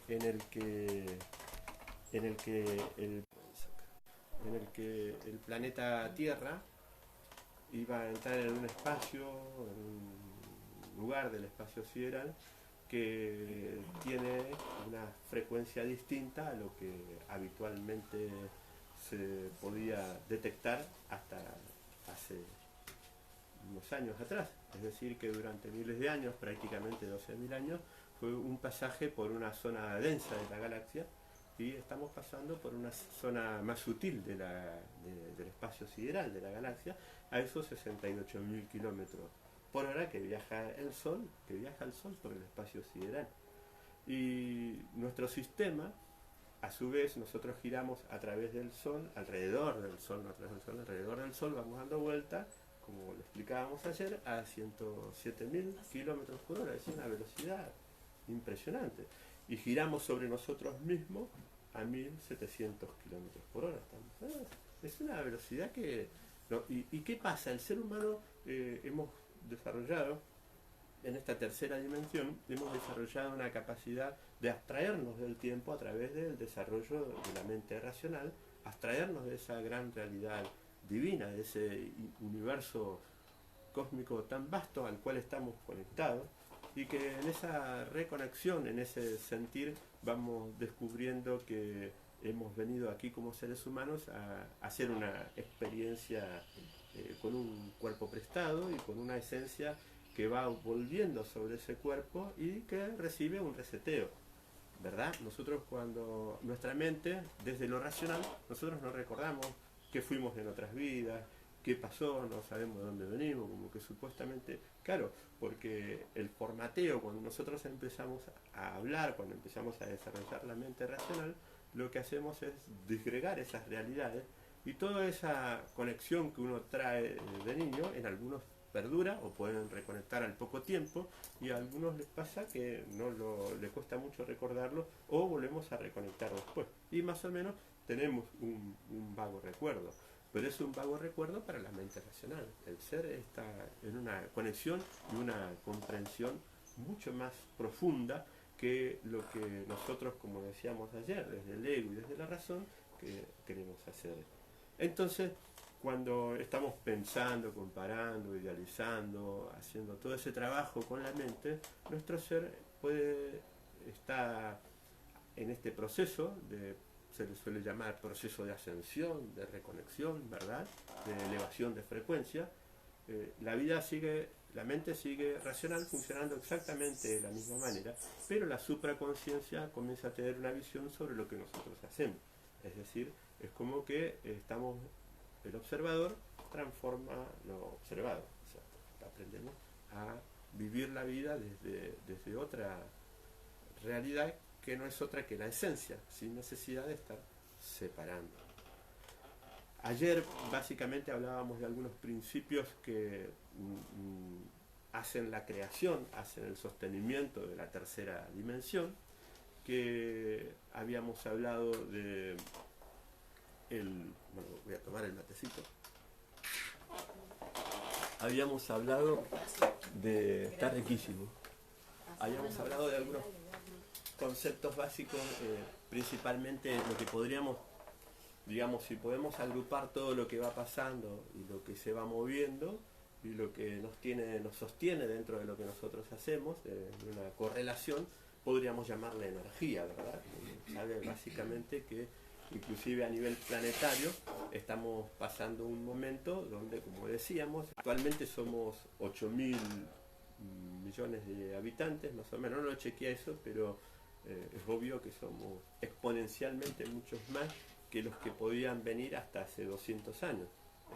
en el que, en el que el planeta Tierra iba a entrar en un espacio, en un lugar del espacio sideral que tiene una frecuencia distinta a lo que habitualmente se podía detectar hasta hace unos años atrás. Es decir, que durante miles de años, prácticamente 12.000 años, fue un pasaje por una zona densa de la galaxia y estamos pasando por una zona más sutil del espacio sideral de la galaxia, a esos 68.000 kilómetros por hora que viaja el Sol, que viaja el Sol por el espacio sideral. Y nuestro sistema, a su vez, nosotros giramos a través del Sol, alrededor del Sol, no a través del Sol, alrededor del Sol, vamos dando vuelta, como lo explicábamos ayer, a 107.000 kilómetros por hora, es una velocidad impresionante. Y giramos sobre nosotros mismos a 1.700 kilómetros por hora. Es una velocidad que... No, ¿y qué pasa? El ser humano hemos desarrollado en esta tercera dimensión, hemos desarrollado una capacidad de abstraernos del tiempo a través del desarrollo de la mente racional, abstraernos de esa gran realidad divina, de ese universo cósmico tan vasto al cual estamos conectados, y que en esa reconexión, en ese sentir, vamos descubriendo que hemos venido aquí como seres humanos a hacer una experiencia con un cuerpo prestado y con una esencia que va volviendo sobre ese cuerpo y que recibe un reseteo, ¿verdad? Nosotros cuando nuestra mente, desde lo racional, nosotros no recordamos qué fuimos en otras vidas, qué pasó, no sabemos de dónde venimos, como que supuestamente, claro, porque el formateo, cuando nosotros empezamos a hablar, cuando empezamos a desarrollar la mente racional, lo que hacemos es disgregar esas realidades y toda esa conexión que uno trae de niño, en algunos perdura o pueden reconectar al poco tiempo y a algunos les pasa que les cuesta mucho recordarlo o volvemos a reconectar después. Y más o menos tenemos un vago recuerdo, pero es un vago recuerdo para la mente racional. El ser está en una conexión y una comprensión mucho más profunda que lo que nosotros, como decíamos ayer, desde el ego y desde la razón, que queremos hacer. Entonces, cuando estamos pensando, comparando, idealizando, haciendo todo ese trabajo con la mente, nuestro ser puede estar en este proceso se le suele llamar proceso de ascensión, de reconexión, ¿verdad? De elevación de frecuencia. La vida sigue, la mente sigue racional, funcionando exactamente de la misma manera, pero la supraconciencia comienza a tener una visión sobre lo que nosotros hacemos. Es decir, es como que estamos, el observador transforma lo observado. O sea, aprendemos a vivir la vida desde otra realidad que no es otra que la esencia, sin necesidad de estar separando. Ayer básicamente hablábamos de algunos principios que hacen la creación, hacen el sostenimiento de la tercera dimensión, que habíamos hablado de bueno, voy a tomar el matecito. Habíamos hablado está riquísimo. Habíamos hablado de algunos conceptos básicos, principalmente lo que podríamos, digamos, si podemos agrupar todo lo que va pasando y lo que se va moviendo y lo que nos sostiene dentro de lo que nosotros hacemos, una correlación, podríamos llamarle energía, ¿verdad? Sabe básicamente que inclusive a nivel planetario estamos pasando un momento donde, como decíamos, actualmente somos 8.000 millones de habitantes, más o menos, no lo chequeé eso, pero es obvio que somos exponencialmente muchos más que los que podían venir hasta hace 200 años.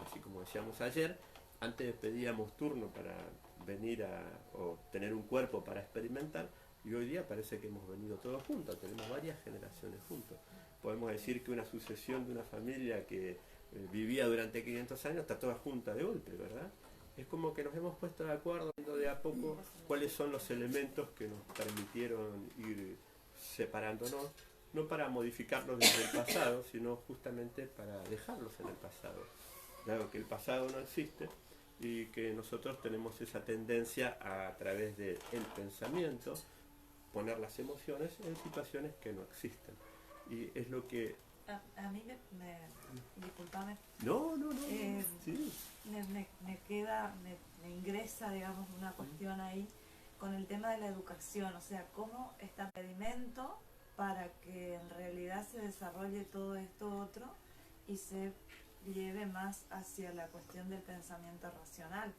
Así como decíamos ayer, antes pedíamos turno para venir o tener un cuerpo para experimentar, y hoy día parece que hemos venido todos juntos, tenemos varias generaciones juntos. Podemos decir que una sucesión de una familia que vivía durante 500 años está toda junta de golpe, ¿verdad? Es como que nos hemos puesto de acuerdo de a poco cuáles son los elementos que nos permitieron ir separándonos, no para modificarlos desde el pasado, sino justamente para dejarlos en el pasado. Dado que el pasado no existe y que nosotros tenemos esa tendencia a través del pensamiento poner las emociones en situaciones que no existen. Y es lo que... A mí disculpame, No, sí. me queda, me ingresa, digamos, una cuestión ahí con el tema de la educación, o sea, cómo está el impedimento para que en realidad se desarrolle todo esto otro y se lleve más hacia la cuestión del pensamiento racional.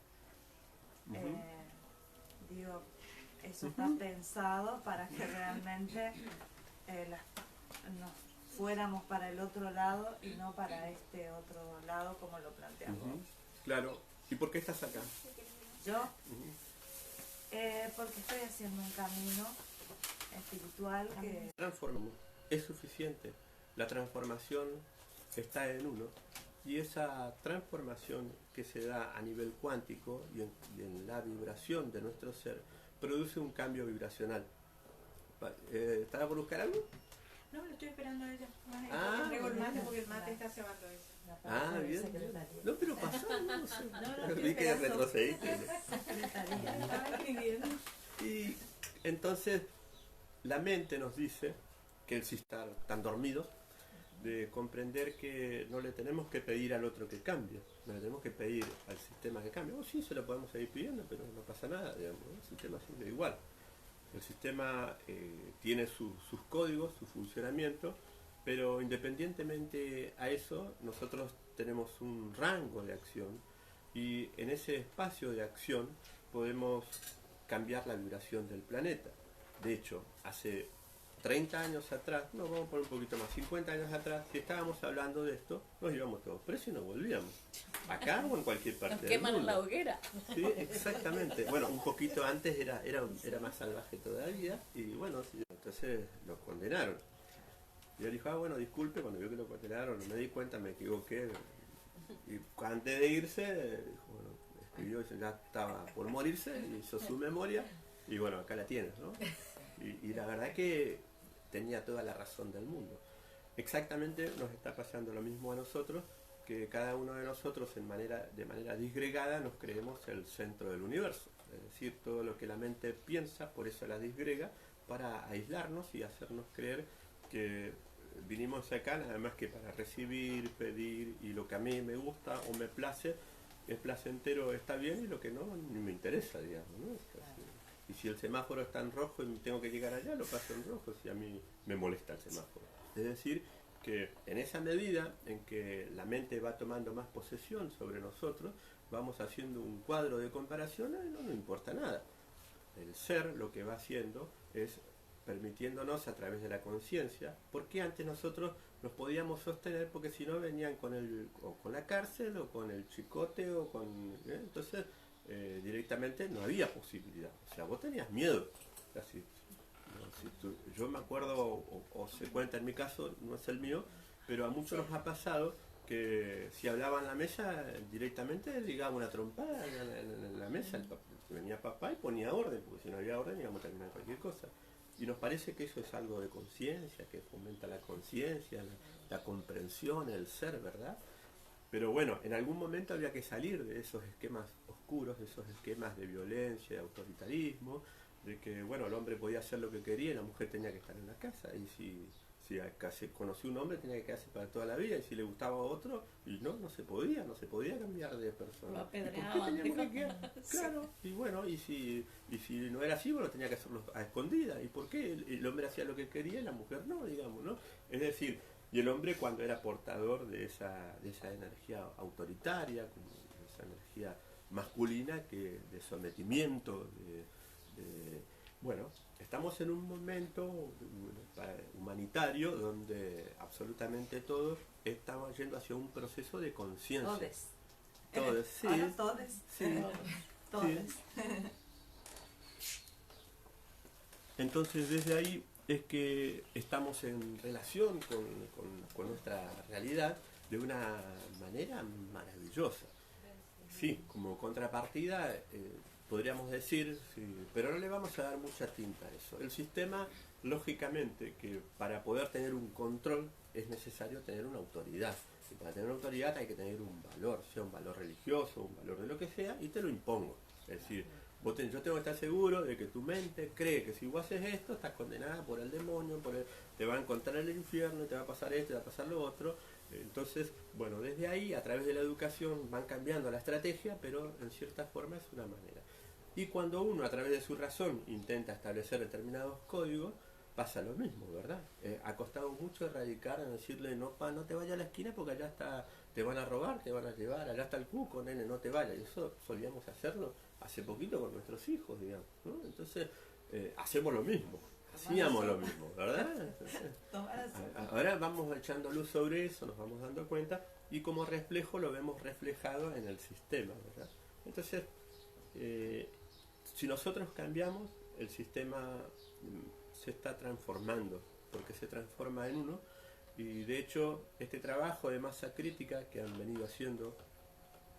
Digo, eso está pensado para que realmente nos fuéramos para el otro lado y no para este otro lado como lo planteamos. Claro. ¿Y por qué estás acá? Yo, porque estoy haciendo un camino espiritual que... Transformamos. Es suficiente. La transformación está en uno. Y esa transformación que se da a nivel cuántico y en la vibración de nuestro ser produce un cambio vibracional. ¿Estaba por buscar algo? No, lo estoy esperando a ella. Traigo el mate porque el mate está cebando eso. Bien. No, pero pasó, no sé. No, Vi que retrocediste. Estaba escribiendo. Y entonces la mente nos dice que el estar tan dormidos, de comprender que no le tenemos que pedir al otro que cambie, no le tenemos que pedir al sistema que cambie. Sí, se lo podemos seguir pidiendo, pero no pasa nada, digamos, ¿no? El sistema sigue igual. El sistema tiene sus códigos, su funcionamiento, pero independientemente a eso, nosotros tenemos un rango de acción y en ese espacio de acción podemos cambiar la vibración del planeta. De hecho, hace 30 años atrás, no, vamos a poner un poquito más, 50 años atrás, si estábamos hablando de esto, nos íbamos todos presos y nos volvíamos. Acá o en cualquier parte nos del queman mundo. en la hoguera. Sí, exactamente. Bueno, un poquito antes era más salvaje todavía y bueno, entonces los condenaron. Y él dijo, bueno, disculpe, cuando vio que lo condenaron, me di cuenta, me equivoqué. Y antes de irse, dijo, bueno, escribió, ya estaba por morirse, hizo su memoria y bueno, acá la tienes, ¿no? Y la verdad que tenía toda la razón del mundo. Exactamente nos está pasando lo mismo a nosotros, que cada uno de nosotros de manera disgregada nos creemos el centro del universo. Es decir, todo lo que la mente piensa, por eso la disgrega, para aislarnos y hacernos creer que vinimos acá nada más que para recibir, pedir, y lo que a mí me gusta o me place, es placentero, está bien, y lo que no, ni me interesa, digamos, ¿no? Y si el semáforo está en rojo y tengo que llegar allá, lo paso en rojo, si a mí me molesta el semáforo. Es decir, que en esa medida en que la mente va tomando más posesión sobre nosotros, vamos haciendo un cuadro de comparación y no nos importa nada. El ser lo que va haciendo es permitiéndonos a través de la conciencia, porque antes nosotros nos podíamos sostener porque si no venían o con la cárcel o con el chicote o con... entonces directamente no había posibilidad, o sea, vos tenías miedo. O sea, yo me acuerdo, o se cuenta en mi caso, no es el mío, pero a muchos nos ha pasado que si hablaban en la mesa, directamente ligaba una trompada en la mesa, venía papá y ponía orden, porque si no había orden íbamos a terminar cualquier cosa. Y nos parece que eso es algo de conciencia, que fomenta la conciencia, la comprensión, el ser, ¿verdad? Pero bueno, en algún momento había que salir de esos esquemas oscuros, de esos esquemas de violencia, de autoritarismo, de que bueno, el hombre podía hacer lo que quería y la mujer tenía que estar en la casa. Y si acá se conoció un hombre tenía que quedarse para toda la vida, y si le gustaba a otro, y no se podía cambiar de persona. Lo ¿Y por qué apedreaban, teníamos que quedar? Claro, y bueno, y si no era así, bueno, tenía que hacerlo a escondidas. ¿Y por qué el hombre hacía lo que quería y la mujer no, digamos, ¿no? Es decir, y el hombre cuando era portador de esa energía autoritaria, de esa energía masculina que de sometimiento, bueno, estamos en un momento humanitario donde absolutamente todos estamos yendo hacia un proceso de conciencia. Todos, sí. Ahora todes. Sí. Todes. Sí. Entonces desde ahí es que estamos en relación con nuestra realidad de una manera maravillosa. Sí, como contrapartida podríamos decir, sí, pero no le vamos a dar mucha tinta a eso. El sistema, lógicamente, que para poder tener un control es necesario tener una autoridad. Y para tener una autoridad hay que tener un valor, sea un valor religioso, un valor de lo que sea, y te lo impongo. Es decir, Yo tengo que estar seguro de que tu mente cree que si vos haces esto, estás condenada por el demonio, te va a encontrar el infierno, te va a pasar esto, te va a pasar lo otro. Entonces, bueno, desde ahí, a través de la educación, van cambiando la estrategia, pero en cierta forma es una manera. Y cuando uno, a través de su razón, intenta establecer determinados códigos, pasa lo mismo, ¿verdad? Ha costado mucho erradicar en decirle, no, no te vayas a la esquina porque allá está, te van a robar, te van a llevar, allá está el cuco, nene, no te vayas. Y eso solíamos hacerlo hace poquito con nuestros hijos, digamos, ¿no? Entonces, hacemos lo mismo, hacíamos lo mismo, ¿verdad? Entonces, ahora vamos echando luz sobre eso, nos vamos dando cuenta, y como reflejo lo vemos reflejado en el sistema, ¿verdad? Entonces, si nosotros cambiamos, el sistema se está transformando, porque se transforma en uno, y de hecho este trabajo de masa crítica que han venido haciendo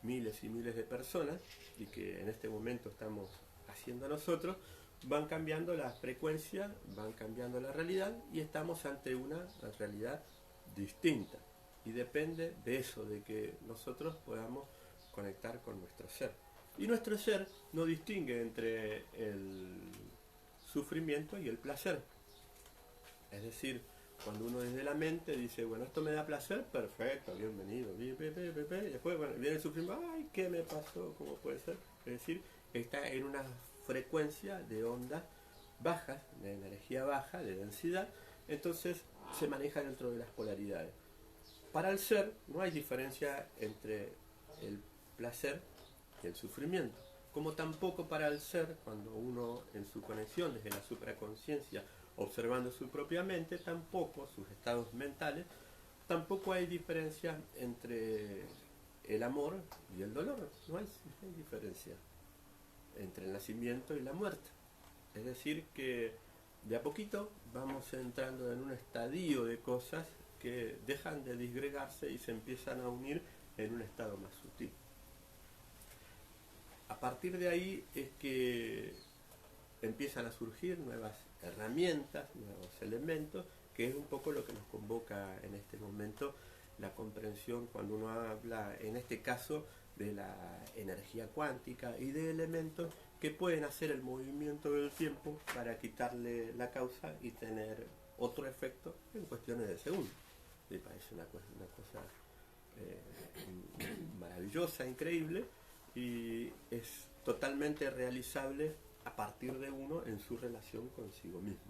miles y miles de personas, y que en este momento estamos haciendo nosotros, van cambiando la frecuencia, van cambiando la realidad, y estamos ante una realidad distinta, y depende de eso, de que nosotros podamos conectar con nuestro ser. Y nuestro ser no distingue entre el sufrimiento y el placer. Es decir, cuando uno desde la mente dice, bueno, esto me da placer, perfecto, bienvenido, y después bueno, viene el sufrimiento, ay, ¿qué me pasó? ¿Cómo puede ser? Es decir, está en una frecuencia de ondas bajas, de energía baja, de densidad, entonces se maneja dentro de las polaridades. Para el ser no hay diferencia entre el placer y el sufrimiento, como tampoco para el ser, cuando uno en su conexión desde la supraconsciencia, observando su propia mente, tampoco sus estados mentales, tampoco hay diferencia entre el amor y el dolor, no hay diferencia entre el nacimiento y la muerte. Es decir, que de a poquito vamos entrando en un estadio de cosas que dejan de disgregarse y se empiezan a unir en un estado más sutil. A partir de ahí es que empiezan a surgir nuevas herramientas, nuevos elementos, que es un poco lo que nos convoca en este momento la comprensión cuando uno habla, en este caso, de la energía cuántica y de elementos que pueden hacer el movimiento del tiempo para quitarle la causa y tener otro efecto en cuestiones de segundos. Me parece una cosa maravillosa, increíble, y es totalmente realizable a partir de uno en su relación consigo mismo.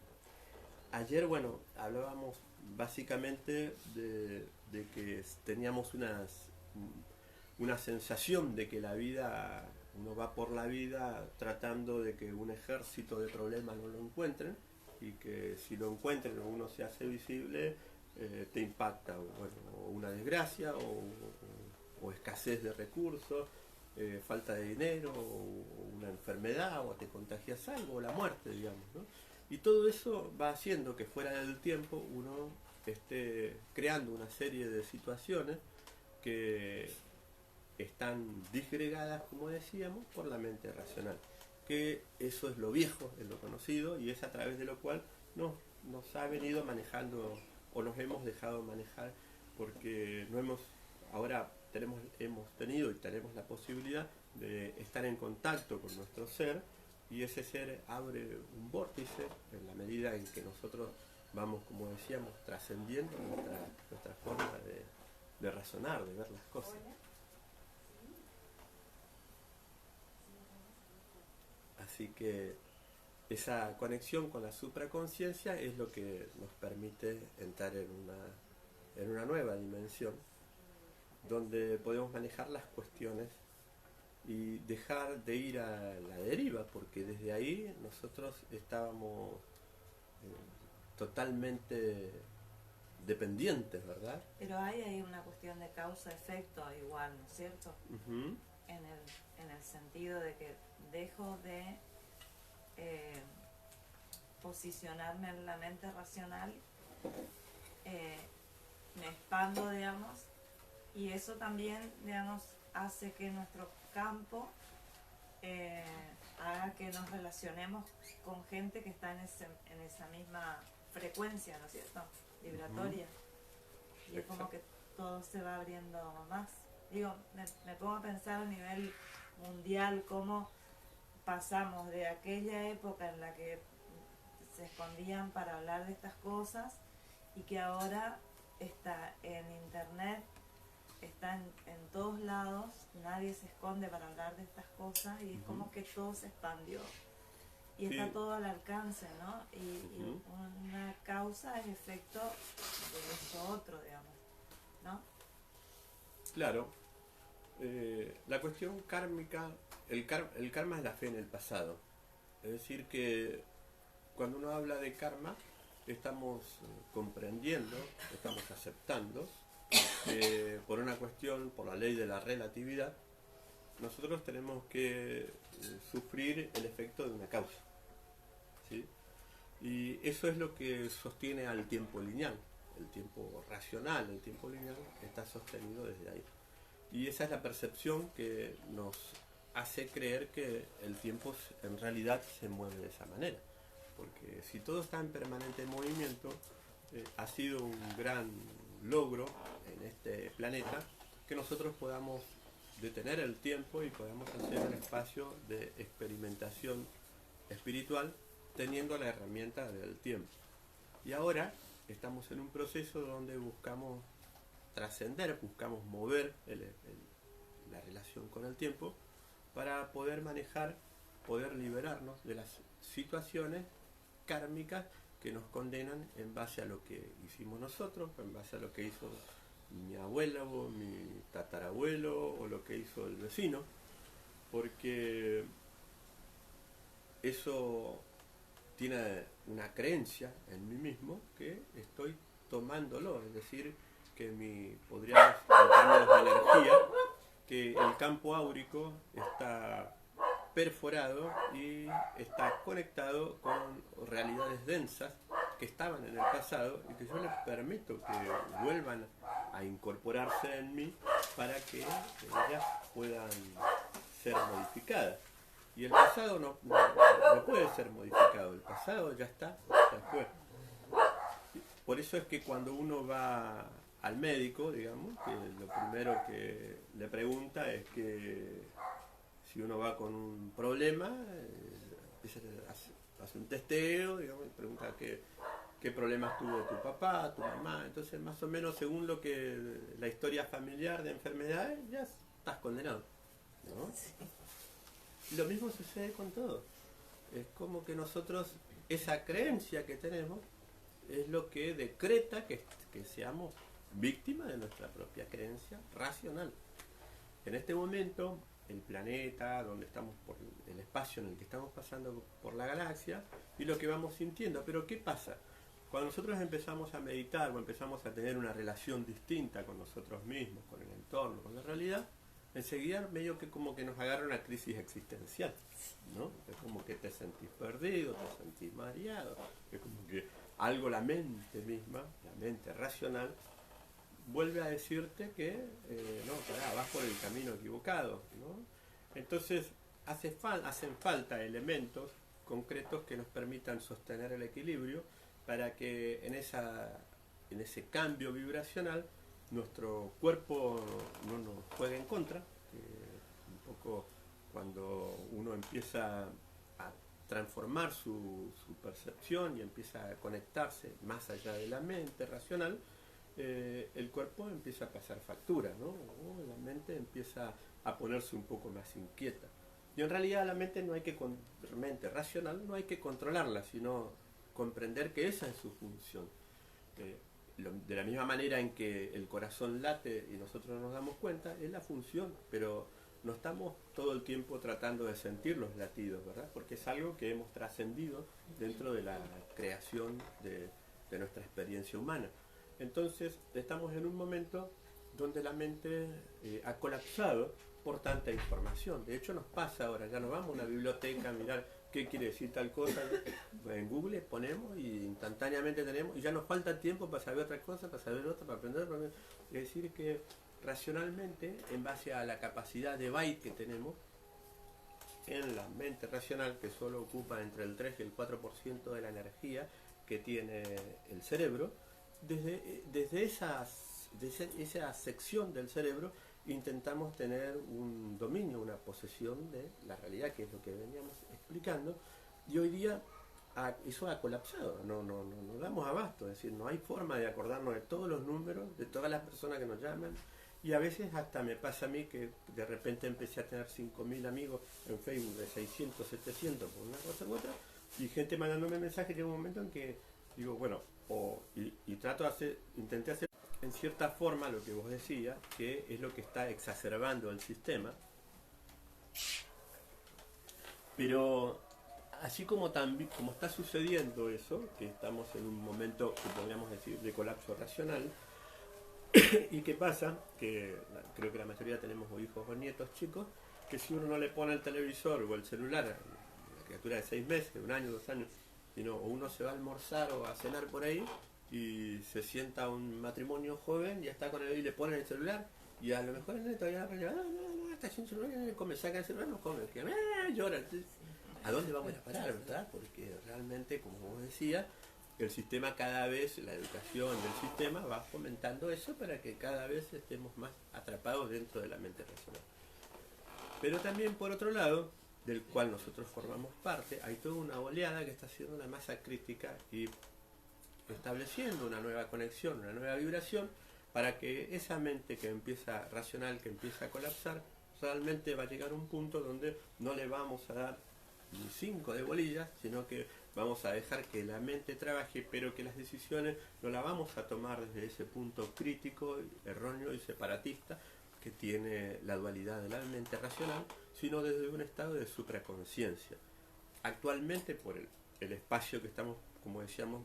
Ayer, bueno, hablábamos básicamente de que teníamos una sensación de que la vida, uno va por la vida tratando de que un ejército de problemas no lo encuentren, y que si lo encuentren o uno se hace visible, te impacta, bueno, o una desgracia, o escasez de recursos, falta de dinero, o una enfermedad, o te contagias algo, o la muerte, digamos, ¿no? Y todo eso va haciendo que fuera del tiempo uno esté creando una serie de situaciones que están disgregadas, como decíamos, por la mente racional. Que eso es lo viejo, es lo conocido, y es a través de lo cual nos ha venido manejando, o nos hemos dejado manejar, porque ahora hemos tenido y tenemos la posibilidad de estar en contacto con nuestro ser, y ese ser abre un vórtice en la medida en que nosotros vamos, como decíamos, trascendiendo nuestra forma de razonar, de ver las cosas. Así que esa conexión con la supraconsciencia es lo que nos permite entrar en una nueva dimensión, donde podemos manejar las cuestiones y dejar de ir a la deriva, porque desde ahí nosotros estábamos totalmente dependientes, ¿verdad? Pero hay ahí una cuestión de causa-efecto igual, ¿no es cierto? Uh-huh. En el sentido de que dejo de posicionarme en la mente racional, me expando, digamos, y eso también, digamos, hace que nuestro campo haga que nos relacionemos con gente que está en esa misma frecuencia, ¿no es cierto? Vibratoria. Uh-huh. Y es como que todo se va abriendo más. Digo, me pongo a pensar a nivel mundial cómo pasamos de aquella época en la que se escondían para hablar de estas cosas y que ahora está en internet, está en todos lados, nadie se esconde para hablar de estas cosas y es como que todo se expandió y Sí. está todo al alcance, ¿no? Y una causa es efecto de eso otro, digamos, ¿no? Claro. La cuestión kármica, el karma es la fe en el pasado. Es decir que cuando uno habla de karma, estamos comprendiendo, estamos aceptando, por una cuestión, por la ley de la relatividad, nosotros tenemos que sufrir el efecto de una causa, ¿sí? Y eso es lo que sostiene al tiempo lineal. El tiempo racional, el tiempo lineal, está sostenido desde ahí. Y esa es la percepción que nos hace creer que el tiempo en realidad se mueve de esa manera. Porque si todo está en permanente movimiento, ha sido un gran logro en este planeta que nosotros podamos detener el tiempo y podamos hacer un espacio de experimentación espiritual teniendo la herramienta del tiempo. Y ahora estamos en un proceso donde buscamos trascender, buscamos mover la relación con el tiempo para poder manejar, poder liberarnos de las situaciones kármicas que nos condenan en base a lo que hicimos nosotros, en base a lo que hizo mi abuelo, o mi tatarabuelo o lo que hizo el vecino, porque eso tiene una creencia en mí mismo que estoy tomándolo, es decir, que podríamos, en términos de energía, que el campo áurico está perforado y está conectado con realidades densas que estaban en el pasado y que yo les permito que vuelvan a incorporarse en mí para que ellas puedan ser modificadas. Y el pasado no puede ser modificado, el pasado ya está, ya fue. Por eso es que cuando uno va al médico, digamos, que lo primero que le pregunta es que si uno va con un problema, hace un testeo, digamos, y pregunta qué problemas tuvo tu papá, tu mamá. Entonces, más o menos, según lo que la historia familiar de enfermedades, ya estás condenado, ¿no? Sí. Lo mismo sucede con todo. Es como que nosotros, esa creencia que tenemos, es lo que decreta que seamos víctimas de nuestra propia creencia racional. En este momento, el planeta, donde estamos, por el espacio en el que estamos pasando por la galaxia, y lo que vamos sintiendo. Pero ¿qué pasa? Cuando nosotros empezamos a meditar o empezamos a tener una relación distinta con nosotros mismos, con el entorno, con la realidad, enseguida medio que como que nos agarra una crisis existencial, ¿no? Es como que te sentís perdido, te sentís mareado, es como que algo, la mente misma, la mente racional, vuelve a decirte que no, pará, vas por el camino equivocado, ¿no? Entonces hacen falta elementos concretos que nos permitan sostener el equilibrio para que en ese cambio vibracional nuestro cuerpo no nos juegue en contra, que un poco cuando uno empieza a transformar su percepción y empieza a conectarse más allá de la mente racional, el cuerpo empieza a pasar factura, ¿no? O la mente empieza a ponerse un poco más inquieta. Y en realidad la mente mente racional no hay que controlarla, sino comprender que esa es su función. De la misma manera en que el corazón late y nosotros no nos damos cuenta, es la función, pero no estamos todo el tiempo tratando de sentir los latidos, ¿verdad? Porque es algo que hemos trascendido dentro de la creación de nuestra experiencia humana. Entonces estamos en un momento donde la mente ha colapsado por tanta información. De hecho nos pasa ahora, ya nos vamos a una biblioteca a mirar qué quiere decir tal cosa, en Google ponemos y instantáneamente tenemos, y ya nos falta tiempo para saber otra cosa, para saber otra, para aprender. Es decir que racionalmente, en base a la capacidad de byte que tenemos, en la mente racional, que solo ocupa entre el 3 y el 4% de la energía que tiene el cerebro, desde esa sección del cerebro intentamos tener un dominio, una posesión de la realidad, que es lo que veníamos explicando, y hoy día eso ha colapsado, no damos abasto, es decir, no hay forma de acordarnos de todos los números, de todas las personas que nos llaman, y a veces hasta me pasa a mí que de repente empecé a tener 5.000 amigos en Facebook, de 600, 700, por una cosa u otra, y gente mandándome mensajes. Llega un momento en que digo, bueno, y trato de intenté hacer en cierta forma lo que vos decías, que es lo que está exacerbando el sistema, pero así como está sucediendo eso, que estamos en un momento que podríamos decir de colapso racional, y qué pasa, que creo que la mayoría tenemos o hijos o nietos chicos, que si uno no le pone el televisor o el celular a una criatura de 6 meses, 1 año, 2 años, sino o uno se va a almorzar o a cenar por ahí y se sienta un matrimonio joven y está con él y le ponen el celular, y a lo mejor el neto ya no, está sin celular, come, saca el celular, no come, que llora. Entonces, ¿a dónde vamos a parar, verdad? Porque realmente, como vos decías, el sistema cada vez, la educación del sistema va fomentando eso para que cada vez estemos más atrapados dentro de la mente racional. Pero también, por otro lado, del cual nosotros formamos parte, hay toda una oleada que está haciendo una masa crítica y estableciendo una nueva conexión, una nueva vibración, para que esa mente que empieza racional, que empieza a colapsar, realmente va a llegar a un punto donde no le vamos a dar ni 5 de bolillas, sino que vamos a dejar que la mente trabaje, pero que las decisiones no las vamos a tomar desde ese punto crítico, erróneo y separatista que tiene la dualidad de la mente racional, sino desde un estado de supraconciencia. Actualmente, por el espacio que estamos, como decíamos,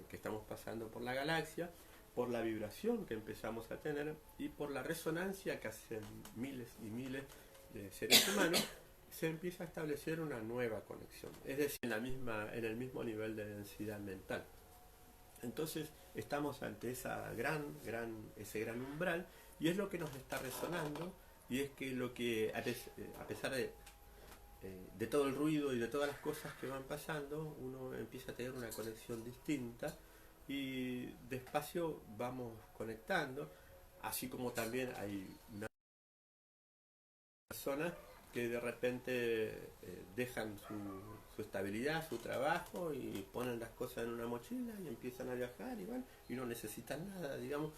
que estamos pasando por la galaxia, por la vibración que empezamos a tener y por la resonancia que hacen miles y miles de seres humanos, se empieza a establecer una nueva conexión, es decir, en el mismo nivel de densidad mental. Entonces estamos ante ese gran umbral, y es lo que nos está resonando, y es que lo que a pesar de todo el ruido y de todas las cosas que van pasando, uno empieza a tener una conexión distinta y despacio vamos conectando, así como también hay una persona que de repente dejan su estabilidad, su trabajo, y ponen las cosas en una mochila y empiezan a viajar y no necesitan nada, digamos.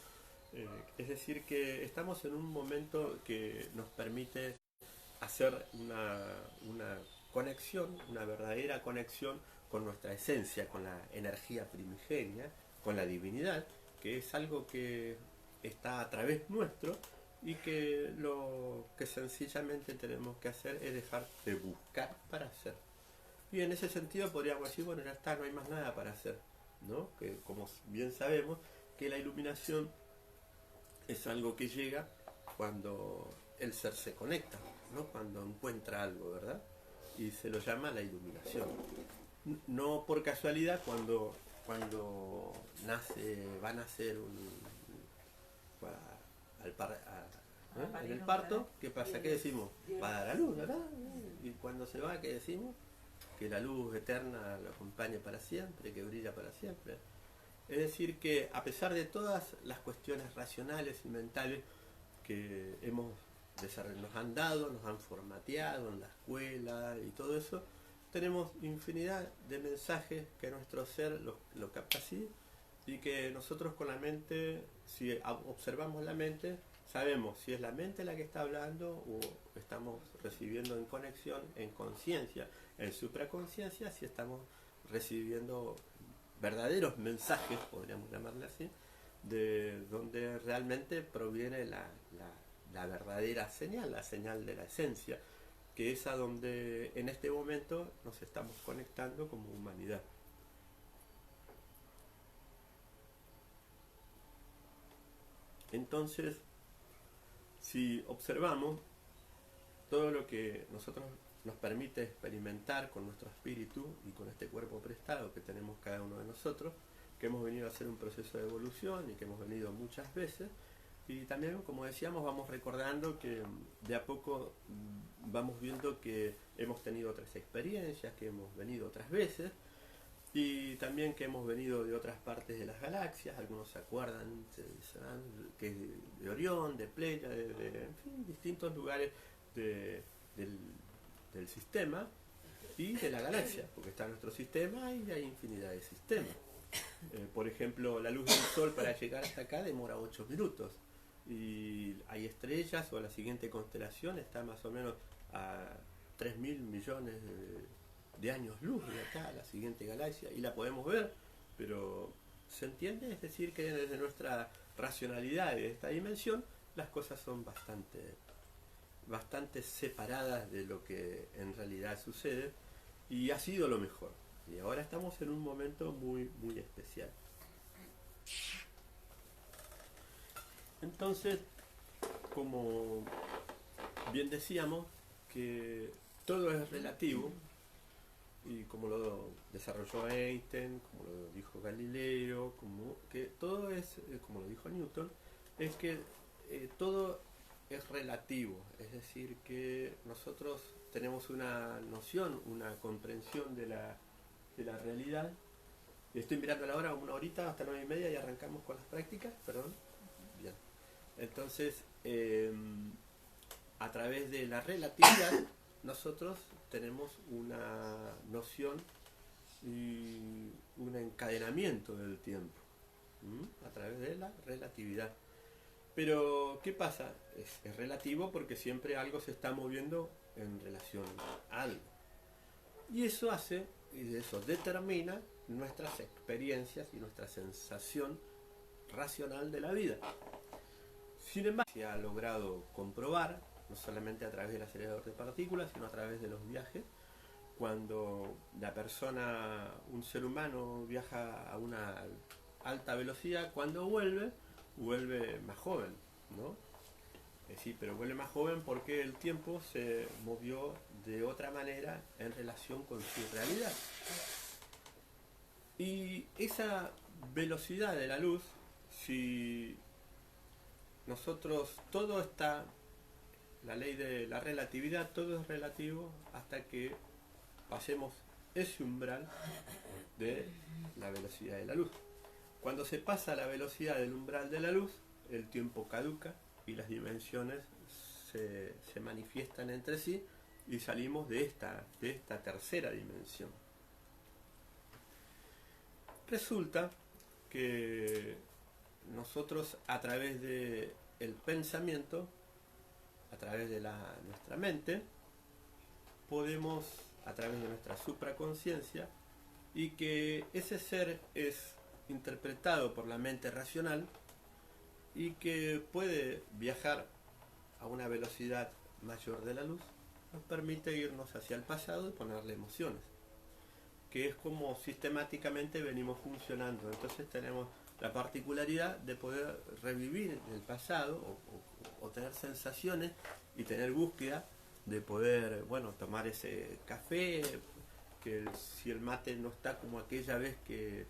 Es decir, que estamos en un momento que nos permite hacer una conexión, una verdadera conexión con nuestra esencia, con la energía primigenia, con la divinidad, que es algo que está a través nuestro, y que lo que sencillamente tenemos que hacer es dejar de buscar para hacer. Y en ese sentido podríamos decir, bueno, ya está, no hay más nada para hacer, ¿no? Que como bien sabemos, que la iluminación es algo que llega cuando el ser se conecta, ¿no? Cuando encuentra algo, ¿verdad? Y se lo llama la iluminación. No por casualidad, cuando va a nacer en el parto, ¿qué pasa? ¿Qué decimos? Va a dar a luz, ¿verdad? Y cuando se va, ¿qué decimos? Que la luz eterna lo acompañe para siempre, que brilla para siempre. Es decir, que a pesar de todas las cuestiones racionales y mentales que nos han dado, nos han formateado en la escuela y todo eso, tenemos infinidad de mensajes que nuestro ser lo capta así, y que nosotros con la mente, si observamos la mente, sabemos si es la mente la que está hablando o estamos recibiendo en conexión, en conciencia, en supraconciencia, si estamos recibiendo verdaderos mensajes, podríamos llamarle así, de donde realmente proviene la verdadera señal, la señal de la esencia, que es a donde en este momento nos estamos conectando como humanidad. Entonces, si observamos todo lo que nosotros nos permite experimentar con nuestro espíritu y con este cuerpo prestado que tenemos cada uno de nosotros, que hemos venido a hacer un proceso de evolución y que hemos venido muchas veces, y también, como decíamos, vamos recordando que de a poco vamos viendo que hemos tenido otras experiencias, que hemos venido otras veces, Y también que hemos venido de otras partes de las galaxias, algunos se acuerdan, sabrán, que es de Orión, de Pléyades, en fin, distintos lugares de- del, del sistema y de la galaxia, porque está nuestro sistema y hay infinidad de sistemas. Por ejemplo, la luz del Sol para llegar hasta acá demora 8 minutos. Y hay estrellas, o la siguiente constelación está más o menos a 3.000 millones de años luz de acá, a la siguiente galaxia, y la podemos ver, pero ¿se entiende? Es decir, que desde nuestra racionalidad de esta dimensión, las cosas son bastante separadas de lo que en realidad sucede, y ha sido lo mejor. Y ahora estamos en un momento muy, muy especial. Entonces, como bien decíamos, que todo es relativo, y como lo desarrolló Einstein, como lo dijo Galileo, como que todo es, como lo dijo Newton, es que todo es relativo, es decir, que nosotros tenemos una noción, una comprensión de la realidad. Estoy mirando la hora, una horita hasta 9:30 y arrancamos con las prácticas, perdón. Bien. Entonces, a través de la relatividad, nosotros tenemos una noción y un encadenamiento del tiempo, a través de la relatividad. Pero, ¿qué pasa? Es relativo porque siempre algo se está moviendo en relación a algo. Y eso hace, y eso determina nuestras experiencias y nuestra sensación racional de la vida. Sin embargo, se ha logrado comprobar, no solamente a través del acelerador de partículas, sino a través de los viajes, cuando la persona, un ser humano, viaja a una alta velocidad, cuando vuelve más joven, ¿no? Sí, pero vuelve más joven porque el tiempo se movió de otra manera en relación con su realidad. Y esa velocidad de la luz, si nosotros, todo está, la ley de la relatividad, todo es relativo hasta que pasemos ese umbral de la velocidad de la luz. Cuando se pasa la velocidad del umbral de la luz, el tiempo caduca y las dimensiones se manifiestan entre sí y salimos de esta tercera dimensión. Resulta que nosotros, a través del pensamiento, a través de nuestra mente, podemos, a través de nuestra supraconciencia, y que ese ser es interpretado por la mente racional y que puede viajar a una velocidad mayor de la luz, nos permite irnos hacia el pasado y ponerle emociones, que es como sistemáticamente venimos funcionando. Entonces tenemos la particularidad de poder revivir el pasado o tener sensaciones y tener búsqueda de poder, bueno, tomar ese café, que si el mate no está como aquella vez que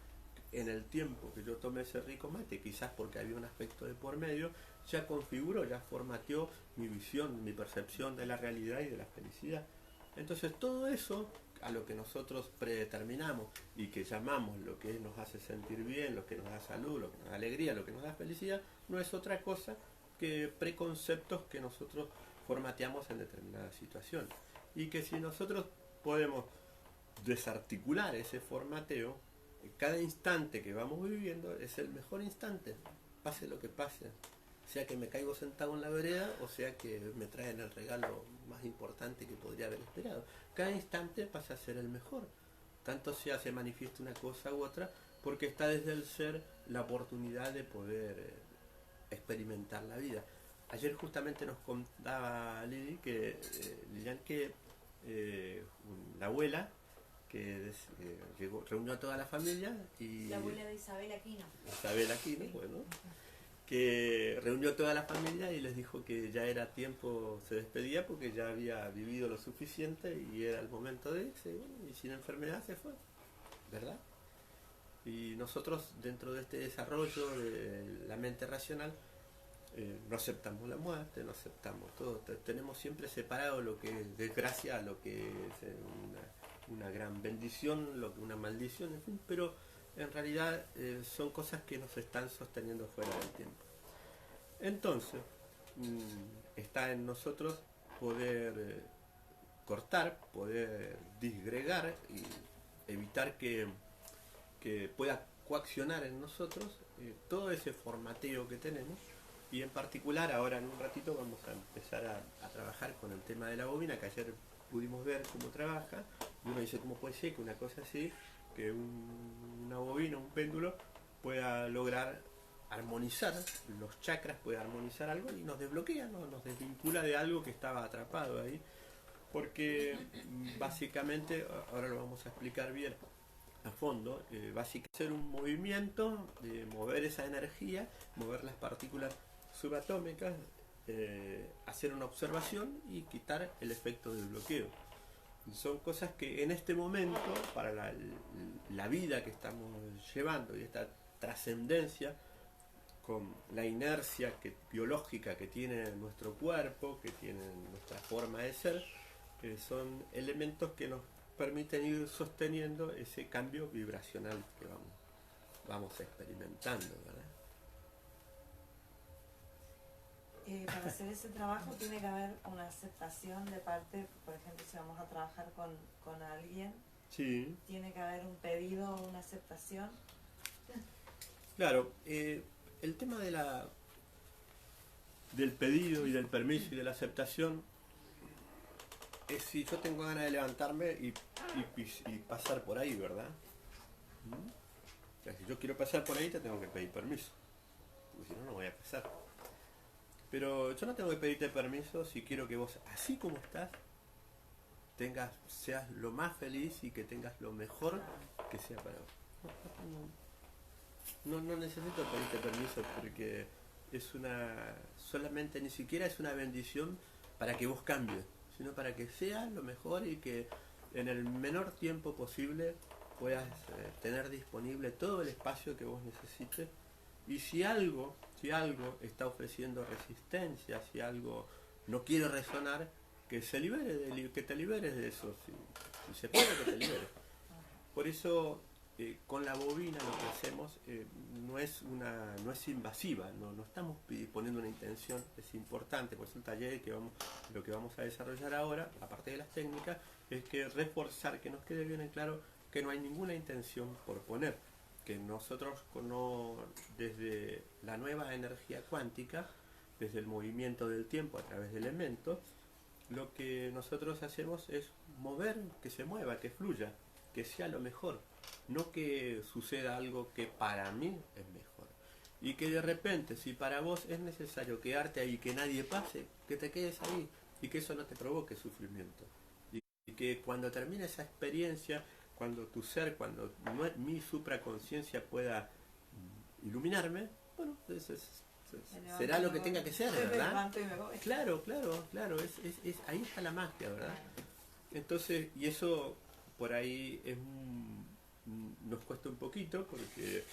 en el tiempo que yo tomé ese rico mate, quizás porque había un aspecto de por medio, ya configuró, ya formateó mi visión, mi percepción de la realidad y de la felicidad. Entonces todo eso, a lo que nosotros predeterminamos y que llamamos lo que nos hace sentir bien, lo que nos da salud, lo que nos da alegría, lo que nos da felicidad, no es otra cosa que preconceptos que nosotros formateamos en determinadas situaciones. Y que si nosotros podemos desarticular ese formateo, cada instante que vamos viviendo es el mejor instante, pase lo que pase, sea que me caigo sentado en la vereda o sea que me traen el regalo más importante que podría haber esperado. Cada instante pasa a ser el mejor, tanto sea se manifiesta una cosa u otra, porque está desde el ser la oportunidad de poder experimentar la vida. Ayer justamente nos contaba Lili que Lilian, que la abuela que reunió a toda la familia y La abuela de Isabel Aquino. Isabel Aquino, bueno, que reunió a toda la familia y les dijo que ya era tiempo, se despedía porque ya había vivido lo suficiente y era el momento de irse, bueno, y sin enfermedad se fue, ¿verdad? Y nosotros, dentro de este desarrollo de la mente racional, no aceptamos la muerte, no aceptamos todo, tenemos siempre separado lo que es desgracia a lo que es una gran bendición, lo que una maldición, en fin, pero en realidad son cosas que nos están sosteniendo fuera del tiempo. Entonces, está en nosotros poder cortar, poder disgregar y evitar que pueda coaccionar en nosotros todo ese formateo que tenemos. Y en particular, ahora en un ratito vamos a empezar a trabajar con el tema de la bobina, que ayer pudimos ver cómo trabaja. Y uno dice, ¿cómo puede ser que una cosa así, que una bobina, un péndulo, pueda lograr armonizar los chakras, puede armonizar algo y nos desbloquea, ¿no? Nos desvincula de algo que estaba atrapado ahí? Porque básicamente, ahora lo vamos a explicar bien a fondo, básicamente hacer un movimiento, de mover esa energía, mover las partículas subatómicas, hacer una observación y quitar el efecto del bloqueo. Son cosas que en este momento, para la vida que estamos llevando y esta trascendencia, con la inercia biológica que tiene nuestro cuerpo, que tiene nuestra forma de ser, son elementos que nos permiten ir sosteniendo ese cambio vibracional que vamos experimentando, ¿verdad? Para hacer ese trabajo tiene que haber una aceptación de parte, por ejemplo, si vamos a trabajar con alguien, Sí. tiene que haber un pedido o una aceptación. Claro, el tema del pedido y del permiso y de la aceptación es si yo tengo ganas de levantarme y pasar por ahí, ¿verdad? O sea, si yo quiero pasar por ahí te tengo que pedir permiso, porque si no, no voy a pasar. Pero yo no tengo que pedirte permiso si quiero que vos, así como estás, seas lo más feliz y que tengas lo mejor que sea para vos. No necesito pedirte permiso porque solamente ni siquiera es una bendición para que vos cambies, sino para que seas lo mejor y que en el menor tiempo posible puedas tener disponible todo el espacio que vos necesites. Y si algo está ofreciendo resistencia, si algo no quiere resonar, que se libere, que te liberes de eso, si se puede, que te liberes. Por eso con la bobina lo que hacemos no es invasiva, no estamos poniendo una intención, es importante, por eso el taller lo que vamos a desarrollar ahora, aparte de las técnicas, es que reforzar, que nos quede bien en claro que no hay ninguna intención por poner, que nosotros desde la nueva energía cuántica, desde el movimiento del tiempo a través de elementos, lo que nosotros hacemos es mover, que se mueva, que fluya, que sea lo mejor, no que suceda algo que para mí es mejor. Y que de repente, si para vos es necesario quedarte ahí, que nadie pase, que te quedes ahí y que eso no te provoque sufrimiento. Y que cuando termine esa experiencia, cuando tu ser, cuando mi supraconciencia pueda iluminarme, bueno, será lo que tenga que ser, ¿verdad? Claro, ahí está la magia, ¿verdad? Entonces, y eso por ahí nos cuesta un poquito porque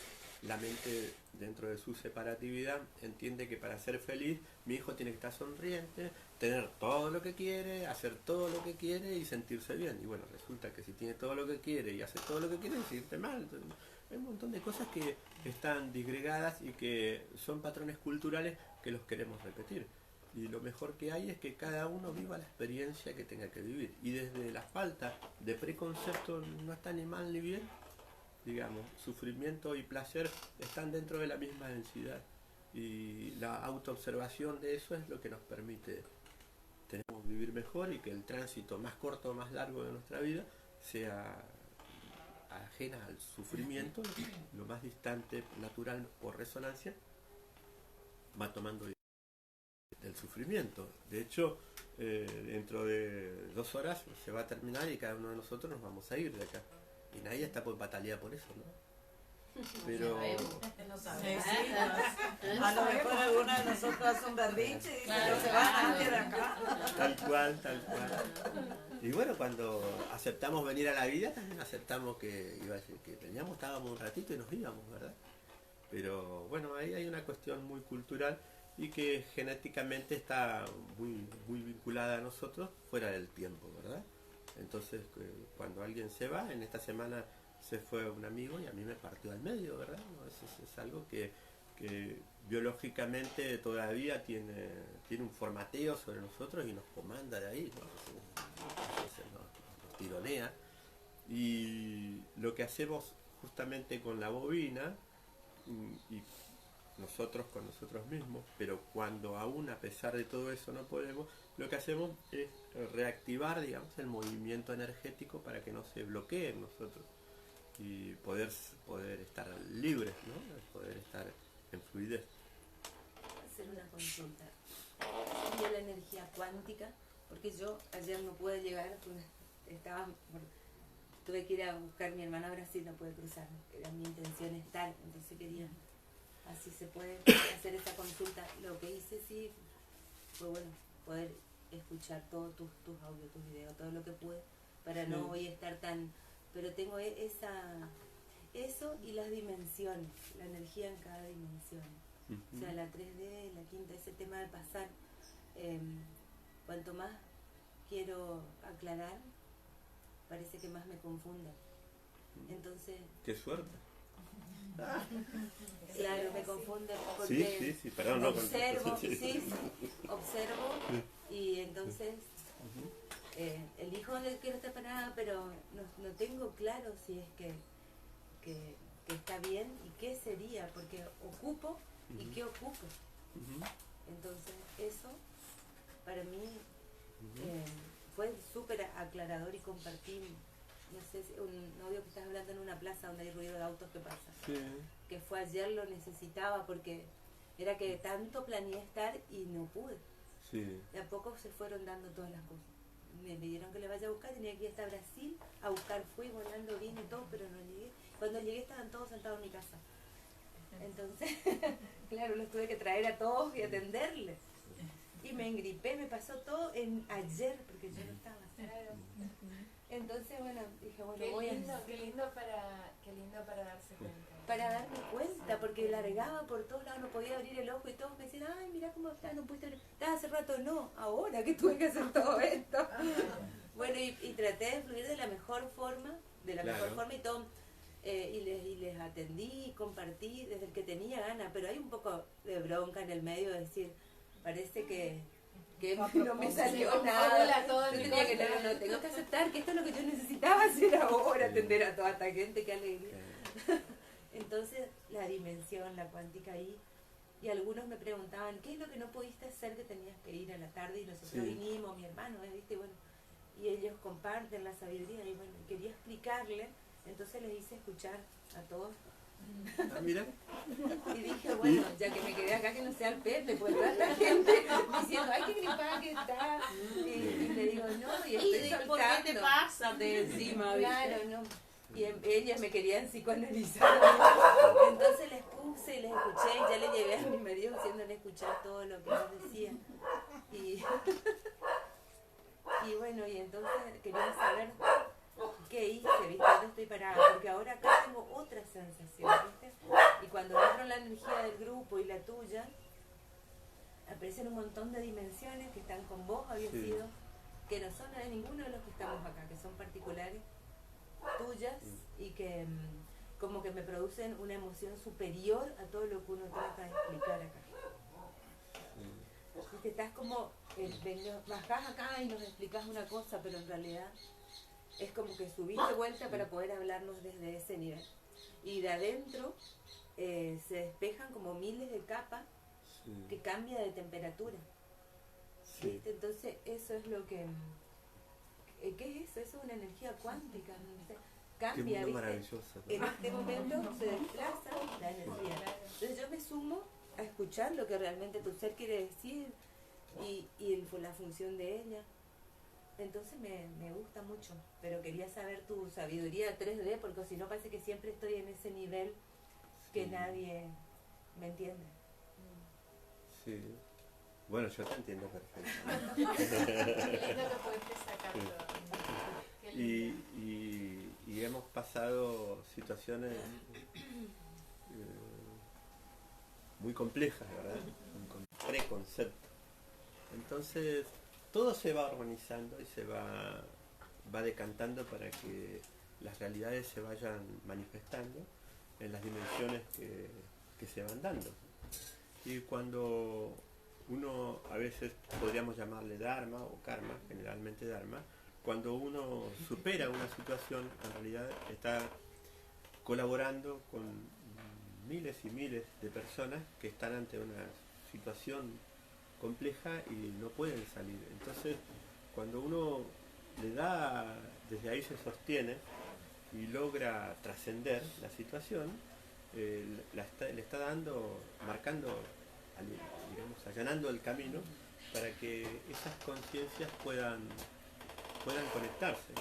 la mente, dentro de su separatividad, entiende que para ser feliz mi hijo tiene que estar sonriente, tener todo lo que quiere, hacer todo lo que quiere y sentirse bien. Y bueno, resulta que si tiene todo lo que quiere y hace todo lo que quiere, sentirte mal. Entonces, hay un montón de cosas que están disgregadas y que son patrones culturales que los queremos repetir. Y lo mejor que hay es que cada uno viva la experiencia que tenga que vivir. Y desde la falta de preconcepto no está ni mal ni bien, digamos, sufrimiento y placer están dentro de la misma densidad. Y la autoobservación de eso es lo que nos permite vivir mejor y que el tránsito más corto o más largo de nuestra vida sea ajena al sufrimiento, lo más distante, natural por resonancia, va tomando del sufrimiento. De hecho, dentro de 2 horas se va a terminar y cada uno de nosotros nos vamos a ir de acá. Y nadie está por batalla por eso, ¿no? Pero No Sí, sabemos. sí, a lo mejor alguno de nosotros hace un berrinche y dice, Claro, se van a ir de acá. tal cual. Y bueno, cuando aceptamos venir a la vida, también aceptamos que veníamos, estábamos un ratito y nos íbamos, ¿verdad? Pero bueno, ahí hay una cuestión muy cultural y que genéticamente está muy vinculada a nosotros fuera del tiempo, ¿verdad? Entonces, cuando alguien se va, en esta semana se fue un amigo y a mí me partió al medio, ¿verdad? ¿No? Eso es algo que biológicamente todavía tiene un formateo sobre nosotros y nos comanda de ahí, ¿no? Entonces nos tironea. Y lo que hacemos justamente con la bobina, y nosotros con nosotros mismos, pero cuando aún a pesar de todo eso no podemos, lo que hacemos es reactivar, digamos, el movimiento energético para que no se bloquee en nosotros y poder estar libres, ¿no? Poder estar en fluidez. Hacer una consulta. ¿Sería la energía cuántica? Porque yo ayer no pude llegar, tuve que ir a buscar a mi hermana a Brasil, no pude cruzar, era mi intención estar, entonces quería, así se puede hacer esa consulta. Lo que hice sí fue bueno, poder escuchar todos tus audios, tus videos, todo lo que pude, para no hoy estar tan, pero tengo eso y las dimensiones, la energía en cada dimensión. O sea, la 3D, la quinta, ese tema de pasar, cuanto más quiero aclarar, parece que más me confunda. Entonces... ¡Qué suerte! Claro, me confunde porque sí, perdón, no, observo, observo y entonces elijo donde quiero estar parada, pero no tengo claro si es que está bien y qué sería, porque ocupo y qué ocupo. Entonces eso para mí fue súper aclarador y compartí, no sé, un audio que estás hablando en una plaza donde hay ruido de autos que pasa, que fue ayer, lo necesitaba porque era que tanto planeé estar y no pude. De a poco se fueron dando todas las cosas. Me pidieron que le vaya a buscar, tenía que ir hasta Brasil a buscar, fui volando bien y todo, pero no llegué. Cuando llegué estaban todos sentados en mi casa. Entonces, claro, los tuve que traer a todos y atenderles. Y me engripé, me pasó todo ayer, porque yo no estaba. Entonces, bueno, dije, bueno, qué lindo para darse cuenta. Para darme cuenta, porque largaba por todos lados, no podía abrir el ojo y todos me decían, ay, mira cómo estás, no pudiste abrir. Estaba hace rato, no, ahora que tuve que hacer todo esto. Bueno, y traté de fluir de la mejor forma, y todo, y les atendí, compartí desde el que tenía ganas, pero hay un poco de bronca en el medio de decir, parece que no me salió nada. Yo tenía que tengo que aceptar que esto es lo que yo necesitaba hacer ahora, atender a toda esta gente, qué alegría. Entonces la dimensión, la cuántica ahí, y algunos me preguntaban, ¿qué es lo que no pudiste hacer que tenías que ir a la tarde? Y nosotros vinimos, mi hermano, ¿viste? Bueno, y ellos comparten la sabiduría, y bueno, quería explicarle, entonces les hice escuchar a todos. Mira. Y dije, bueno, ya que me quedé acá, que no sea el Pepe, pues toda esta gente diciendo, ay, qué gripada que está. Y le digo, no, y estoy soltando. ¿Por qué te pasa de encima? Claro, no. Y ellas me querían psicoanalizar. Entonces les puse y les escuché, y ya le llevé a mi marido haciéndole escuchar todo lo que ellos decían. Y bueno, y entonces quería saber qué hice, ¿viste? ¿Dónde estoy parada? Porque ahora acá tengo otra sensación, ¿viste? Y cuando entro en la energía del grupo y la tuya, aparecen un montón de dimensiones que están con vos, había sido, que no son de ninguno de los que estamos acá, que son particulares tuyas y que como que me producen una emoción superior a todo lo que uno trata de explicar acá. ¿Viste? Estás como, bajás acá y nos explicás una cosa, pero en realidad es como que subís de vuelta para poder hablarnos desde ese nivel. Y de adentro se despejan como miles de capas que cambia de temperatura. ¿Viste? Entonces eso es lo que... ¿Qué es eso? Eso es una energía cuántica. ¿No? Cambia, ¿viste? Maravilloso, ¿no? En este momento se desplaza la energía. Entonces yo me sumo a escuchar lo que realmente tu ser quiere decir y la función de ella. Entonces me gusta mucho, pero quería saber tu sabiduría 3D, porque si no parece que siempre estoy en ese nivel que nadie me entiende. Sí. Bueno, yo te entiendo perfecto. Qué lindo que pudiste sacarlo. Qué lindo. Y hemos pasado situaciones muy complejas, ¿verdad? Con preconceptos. Entonces, todo se va organizando y se va va decantando para que las realidades se vayan manifestando en las dimensiones que se van dando. Y cuando uno, a veces podríamos llamarle dharma o karma, generalmente dharma, cuando uno supera una situación, en realidad está colaborando con miles y miles de personas que están ante una situación compleja y no pueden salir. Entonces, cuando uno le da, desde ahí se sostiene y logra trascender la situación, le está dando, marcando, digamos, allanando el camino para que esas conciencias puedan conectarse.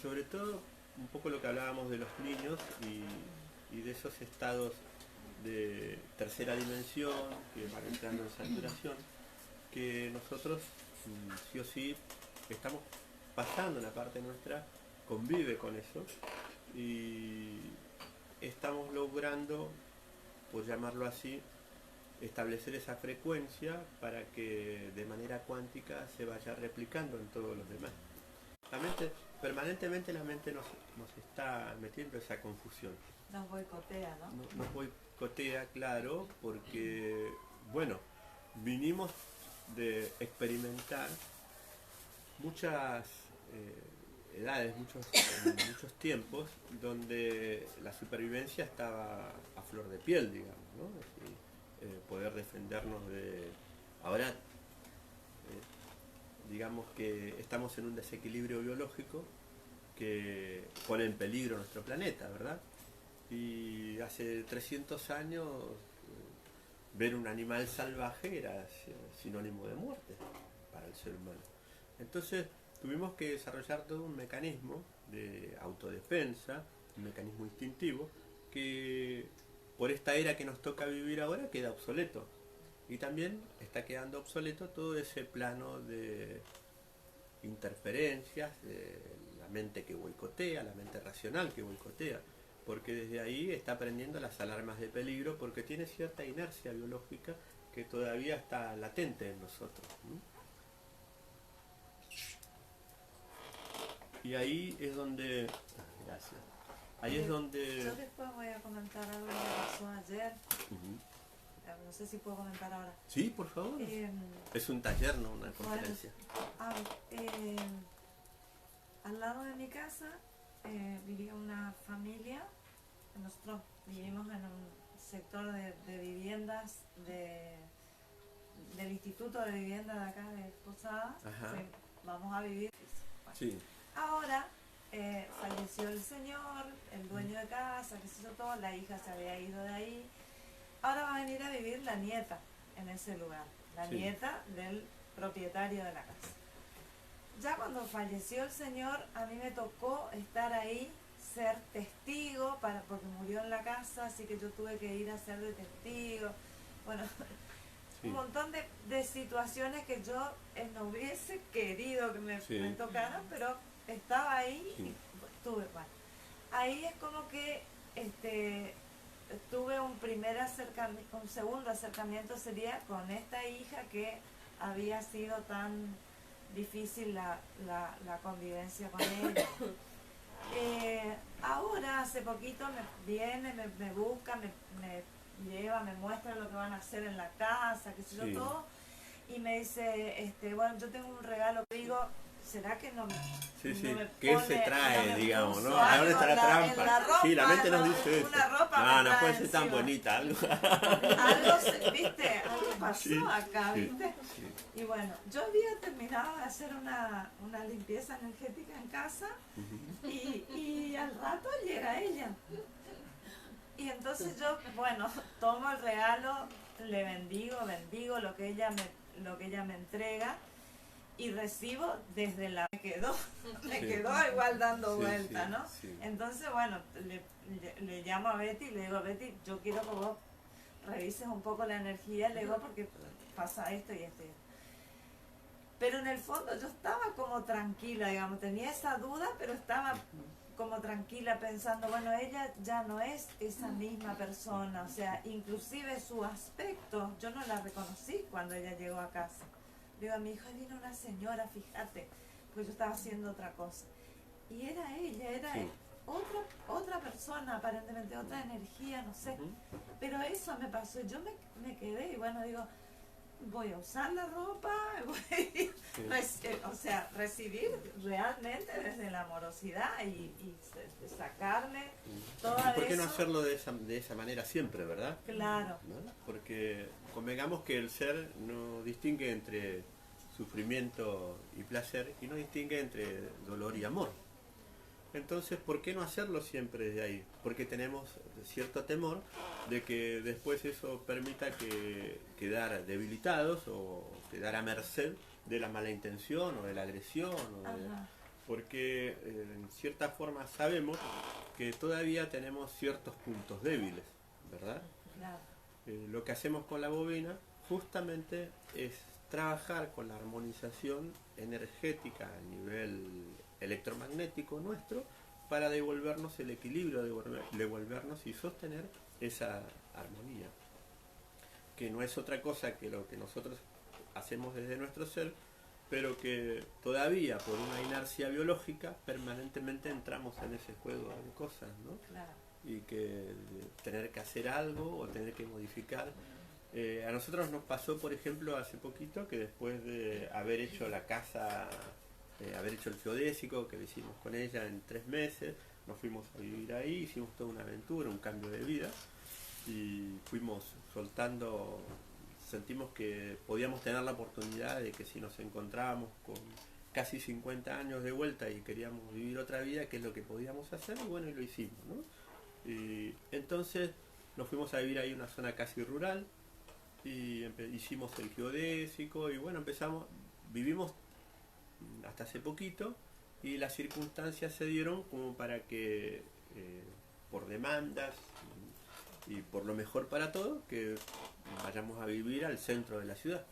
Sobre todo, un poco lo que hablábamos de los niños y de esos estados de tercera dimensión que van entrando en saturación, que nosotros sí o sí estamos pasando, una parte nuestra convive con eso y estamos logrando, por llamarlo así, establecer esa frecuencia para que de manera cuántica se vaya replicando en todos los demás. Permanentemente la mente nos está metiendo esa confusión. Nos boicotea, ¿no? Nos boicotea, claro, porque, bueno, vinimos de experimentar muchas edades, muchos tiempos donde la supervivencia estaba a flor de piel, digamos, ¿no? Poder defendernos de... Ahora, digamos que estamos en un desequilibrio biológico que pone en peligro nuestro planeta, ¿verdad? Y hace 300 años ver un animal salvaje era sinónimo de muerte para el ser humano. Entonces tuvimos que desarrollar todo un mecanismo de autodefensa, un mecanismo instintivo, que por esta era que nos toca vivir ahora queda obsoleto. Y también está quedando obsoleto todo ese plano de interferencias, de la mente que boicotea, la mente racional que boicotea, porque desde ahí está prendiendo las alarmas de peligro porque tiene cierta inercia biológica que todavía está latente en nosotros, ¿no? Y ahí es donde... Gracias. Ahí es donde... Yo después voy a comentar algo que me pasó ayer. No sé si puedo comentar ahora. Sí, por favor. Es un taller, no una conferencia. Al lado de mi casa vivía una familia. Nosotros vivimos en un sector de viviendas del Instituto de Vivienda de acá de Posadas. Vamos a vivir. Bueno, sí. Ahora falleció el señor, el dueño de casa, qué sé yo todo, la hija se había ido de ahí. Ahora va a venir a vivir la nieta en ese lugar, la nieta del propietario de la casa. Ya cuando falleció el señor, a mí me tocó estar ahí, ser testigo, porque murió en la casa, así que yo tuve que ir a ser de testigo. Bueno, un montón de situaciones que yo no hubiese querido que me tocaran, pero estaba ahí y estuve, bueno. Ahí es como que tuve un segundo acercamiento sería con esta hija que había sido tan difícil la convivencia con ella. Ahora, hace poquito me busca, me lleva, me muestra lo que van a hacer en la casa, qué sé yo, todo, y me dice, bueno, yo tengo un regalo, digo, ¿será que no me ¿qué se trae, digamos, no? ¿A dónde está la trampa? la ropa, sí, la mente nos dice eso. No puede ser tan encima. bonita, algo. ¿Viste? Algo pasó acá, ¿viste? Y bueno, yo había terminado de hacer una limpieza energética en casa y al rato llega ella. Y entonces yo, bueno, tomo el regalo, le bendigo lo que ella me entrega. Y recibo desde la... Me quedó igual dando vuelta, ¿no? Entonces, bueno, le llamo a Betty y le digo, Betty, yo quiero que vos revises un poco la energía, le digo, porque pasa esto y esto. Pero en el fondo yo estaba como tranquila, digamos, tenía esa duda, pero estaba como tranquila pensando, bueno, ella ya no es esa misma persona, o sea, inclusive su aspecto, yo no la reconocí cuando ella llegó a casa. Le digo a mi hijo, vino una señora, fíjate, después yo estaba haciendo otra cosa. Y era ella, era Sí. otra persona, aparentemente, otra energía, no sé. Ujú. Pero eso me pasó, yo me quedé y bueno, digo, voy a usar la ropa, voy, o sea, recibir realmente desde la amorosidad y sacarme toda ¿Por qué no eso. hacerlo de esa manera siempre, verdad? Claro, ¿No? Porque convengamos que el ser no distingue entre sufrimiento y placer y no distingue entre dolor y amor. Entonces, ¿por qué no hacerlo siempre desde ahí? Porque tenemos cierto temor de que después eso permita quedar debilitados o quedar a merced de la mala intención o de la agresión. ajá, Porque en cierta forma sabemos que todavía tenemos ciertos puntos débiles, ¿verdad? claro, Lo que hacemos con la bobina justamente es trabajar con la armonización energética a nivel electromagnético nuestro para devolvernos el equilibrio, devolvernos y sostener esa armonía, que no es otra cosa que lo que nosotros hacemos desde nuestro ser, pero que todavía por una inercia biológica permanentemente entramos en ese juego de cosas, ¿no? claro. Y que tener que hacer algo o tener que modificar. A nosotros nos pasó, por ejemplo, hace poquito que después de haber hecho la casa, haber hecho el geodésico, que lo hicimos con ella en 3 meses, nos fuimos a vivir ahí, hicimos toda una aventura, un cambio de vida y fuimos soltando, sentimos que podíamos tener la oportunidad de que si nos encontrábamos con casi 50 años de vuelta y queríamos vivir otra vida, qué es lo que podíamos hacer, y bueno, y lo hicimos, ¿no? Y entonces nos fuimos a vivir ahí en una zona casi rural y hicimos el geodésico y bueno, vivimos hasta hace poquito y las circunstancias se dieron como para que por demandas y por lo mejor para todos que vayamos a vivir al centro de la ciudad.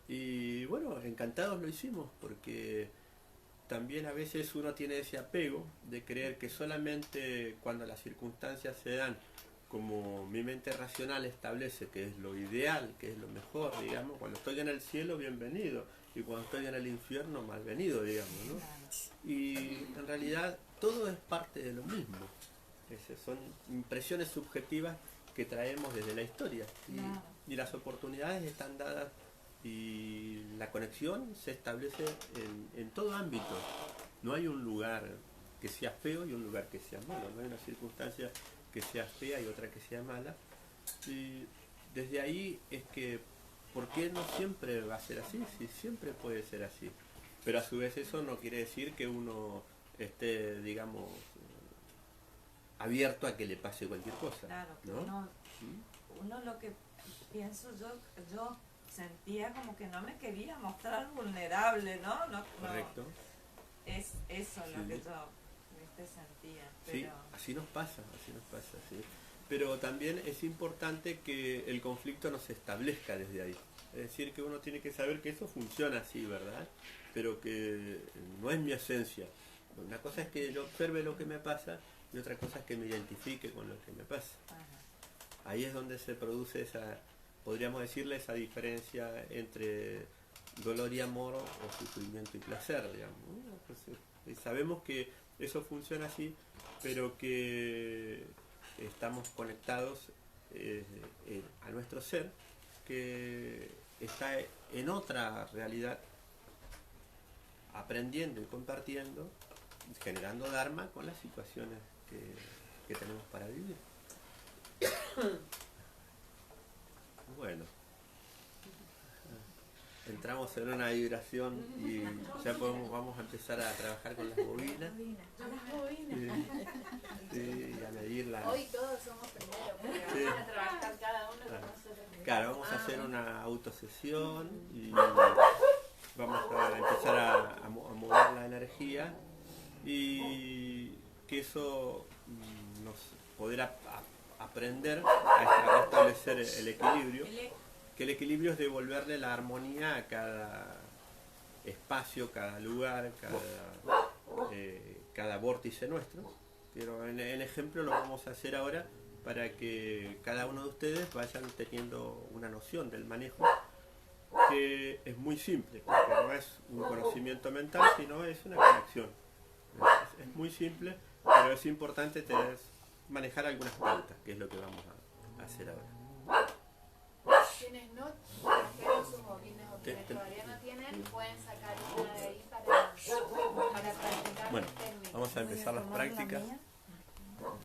Y bueno, encantados lo hicimos porque también a veces uno tiene ese apego de creer que solamente cuando las circunstancias se dan como mi mente racional establece que es lo ideal, que es lo mejor, digamos, cuando estoy en el cielo, bienvenido, y cuando estoy en el infierno, malvenido, digamos, ¿no? Y en realidad todo es parte de lo mismo. Son impresiones subjetivas que traemos desde la historia Claro. y las oportunidades están dadas y la conexión se establece en todo ámbito. No hay un lugar que sea feo y un lugar que sea malo, no hay una circunstancia que sea fea y otra que sea mala. Y desde ahí es que, ¿por qué no siempre va a ser así? Si siempre puede ser así. Pero a su vez eso no quiere decir que uno esté, digamos, abierto a que le pase cualquier cosa. Claro, que ¿no? uno lo que pienso yo sentía como que no me quería mostrar vulnerable, ¿no? No, Correcto. es eso lo Sí. que yo sentía. Pero Sí, así nos pasa, sí. Pero también es importante que el conflicto no se establezca desde ahí. Es decir, que uno tiene que saber que eso funciona así, ¿verdad? Pero que no es mi esencia. Una cosa es que yo observe lo que me pasa y otra cosa es que me identifique con lo que me pasa. ajá, Ahí es donde se produce esa, podríamos decirle, esa diferencia entre dolor y amor o sufrimiento y placer, digamos, ¿no? Entonces, sabemos que eso funciona así, pero que estamos conectados a nuestro ser, que está en otra realidad, aprendiendo y compartiendo, generando dharma con las situaciones que tenemos para vivir. Bueno, entramos en una vibración y ya vamos a empezar a trabajar con las bobinas. Sí, y a medirlas. Hoy todos somos primeros, porque Sí. vamos a trabajar cada uno con nosotros mismos. Claro, vamos a hacer una autosesión y vamos a empezar a mover la energía y que eso nos poder aprender a establecer el equilibrio, que el equilibrio es devolverle la armonía a cada espacio, cada lugar, cada vórtice nuestro. Pero en el ejemplo lo vamos a hacer ahora para que cada uno de ustedes vayan teniendo una noción del manejo que es muy simple, porque no es un conocimiento mental, sino es una conexión. Es muy simple, pero es importante manejar algunas pautas, que es lo que vamos a hacer ahora. Quienes no trajeron sus bobines o quienes todavía no tienen, pueden sacar una de ahí para practicar Bueno, técnicas. vamos a empezar las prácticas.